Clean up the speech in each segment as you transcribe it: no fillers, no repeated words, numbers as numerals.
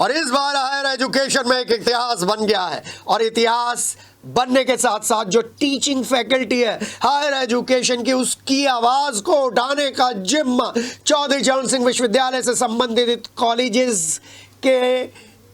और इस बार higher education में एक इतिहास बन गया है। और इतिहास बनने के साथ साथ जो टीचिंग फैकल्टी है हायर एजुकेशन की, उसकी आवाज को उठाने का जिम्मा चौधरी चरण सिंह विश्वविद्यालय से संबंधित कॉलेजेस के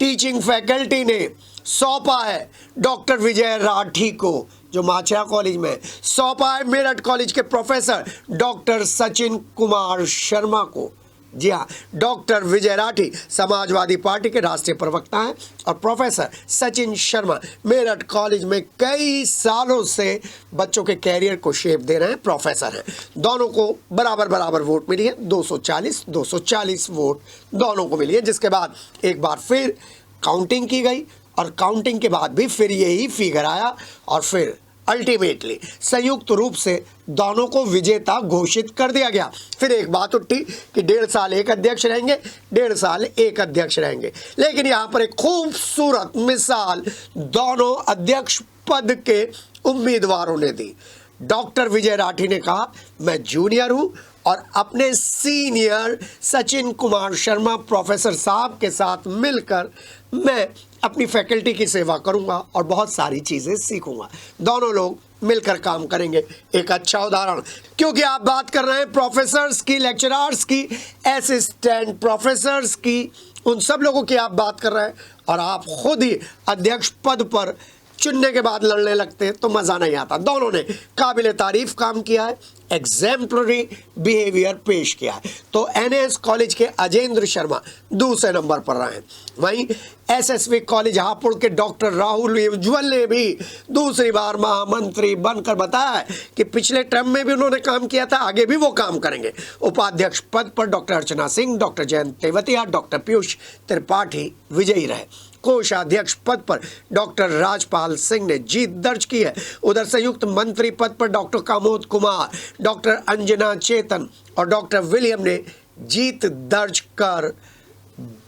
टीचिंग फैकल्टी ने सौंपा है डॉक्टर विजय राठी को, जो माचरा कॉलेज में सौंपा है मेरठ कॉलेज के प्रोफेसर डॉक्टर सचिन कुमार शर्मा को। जी हाँ, डॉक्टर विजय राठी समाजवादी पार्टी के राष्ट्रीय प्रवक्ता हैं और प्रोफेसर सचिन शर्मा मेरठ कॉलेज में कई सालों से बच्चों के कैरियर को शेप दे रहे हैं, प्रोफेसर हैं। दोनों को बराबर बराबर वोट मिली है, 240 वोट दोनों को मिली है, जिसके बाद एक बार फिर काउंटिंग की गई और काउंटिंग के बाद भी फिर यही फिगर आया और फिर अल्टीमेटली संयुक्त रूप से दोनों को विजेता घोषित कर दिया गया। फिर एक बात उठी कि 1.5 साल एक अध्यक्ष रहेंगे, 1.5 साल एक अध्यक्ष रहेंगे, लेकिन यहाँ पर एक खूबसूरत मिसाल दोनों अध्यक्ष पद के उम्मीदवारों ने दी। डॉक्टर विजय राठी ने कहा, मैं जूनियर हूँ और अपने सीनियर सचिन कुमार शर्मा प्रोफेसर साहब के साथ मिलकर मैं अपनी फैकल्टी की सेवा करूंगा और बहुत सारी चीज़ें सीखूंगा। दोनों लोग मिलकर काम करेंगे। एक अच्छा उदाहरण, क्योंकि आप बात कर रहे हैं प्रोफेसर्स की, लेक्चरर्स की, असिस्टेंट प्रोफेसर्स की, उन सब लोगों की आप बात कर रहे हैं और आप खुद ही अध्यक्ष पद पर चुनने के बाद लड़ने लगते तो मज़ा नहीं आता। दोनों ने काबिल तारीफ काम किया है, एग्जेम्पलरी बिहेवियर पेश किया है। तो एनएस कॉलेज के अजेंद्र शर्मा दूसरे नंबर पर रहे हैं। वहीं एसएसवी कॉलेज हापुड़ के डॉक्टर राहुल उज्ज्वल ने भी दूसरी बार महामंत्री बनकर बताया है कि पिछले टर्म में भी उन्होंने काम किया था, आगे भी वो काम करेंगे। उपाध्यक्ष पद पर doctor Archana Singh, doctor Jayant Tewatia, doctor Piyush Tripathi विजयी रहे। कोषाध्यक्ष पद पर डॉक्टर राजपाल सिंह ने जीत दर्ज की है। उधर संयुक्त मंत्री पद पर डॉक्टर कामोद कुमार, डॉक्टर अंजना चेतन और डॉक्टर विलियम ने जीत दर्ज कर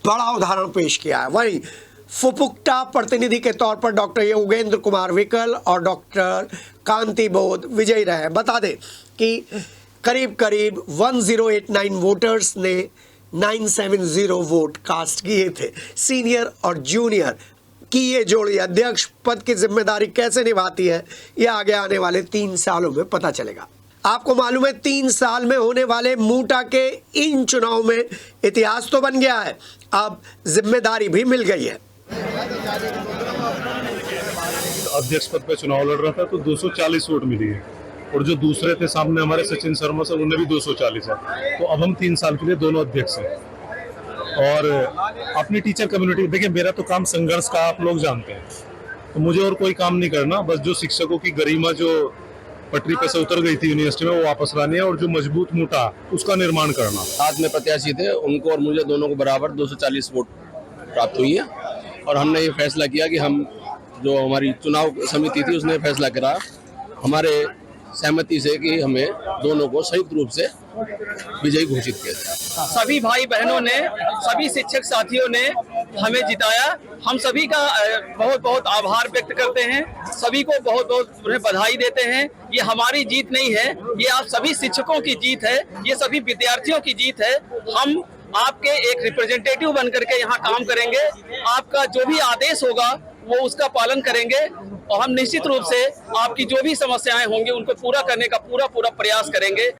बड़ा उदाहरण पेश किया है। वहीं फुपुक्टा प्रतिनिधि के तौर पर डॉक्टर योगेंद्र कुमार विकल और डॉक्टर कांति बोध विजयी रहे। बता दें कि करीब 1089 वोटर्स ने 970 वोट कास्ट किए थे। सीनियर और जूनियर की ये जोड़ी अध्यक्ष पद की जिम्मेदारी कैसे निभाती है, ये आगे आने वाले 3 सालों में पता चलेगा। आपको मालूम है 3 साल में होने वाले मूटा के इन चुनाव में इतिहास तो बन गया है, अब जिम्मेदारी भी मिल गई है। अध्यक्ष पद पे चुनाव लड़ रहा था तो 240 वोट मिली है और जो दूसरे थे सामने हमारे सचिन शर्मा सर, उन्हें भी 240 है। तो अब हम 3 साल के लिए दोनों अध्यक्ष हैं। और अपनी टीचर कम्युनिटी, देखिए मेरा तो काम संघर्ष का आप लोग जानते हैं, तो मुझे और कोई काम नहीं करना, बस जो शिक्षकों की गरिमा जो पटरी पे से उतर गई थी यूनिवर्सिटी में वो वापस लानी है और जो मजबूत मूठा उसका निर्माण करना। साथ में प्रत्याशी थे, उनको और मुझे दोनों को बराबर 240 वोट प्राप्त हुई है और हमने ये फैसला किया कि हम, जो हमारी चुनाव समिति थी उसने फैसला करा हमारे सहमति से कि हमें दोनों को संयुक्त रूप से विजयी घोषित किया जाए। सभी भाई बहनों ने, सभी शिक्षक साथियों ने हमें जिताया। हम सभी का बहुत बहुत आभार व्यक्त करते हैं, सभी को बहुत बहुत उन्हें बधाई देते हैं। ये हमारी जीत नहीं है, ये आप सभी शिक्षकों की जीत है, ये सभी विद्यार्थियों की जीत है। हम आपके एक रिप्रेजेंटेटिव बनकर के यहाँ काम करेंगे, आपका जो भी आदेश होगा वो उसका पालन करेंगे और हम निश्चित रूप से आपकी जो भी समस्याएं होंगी उनको पूरा करने का पूरा प्रयास करेंगे।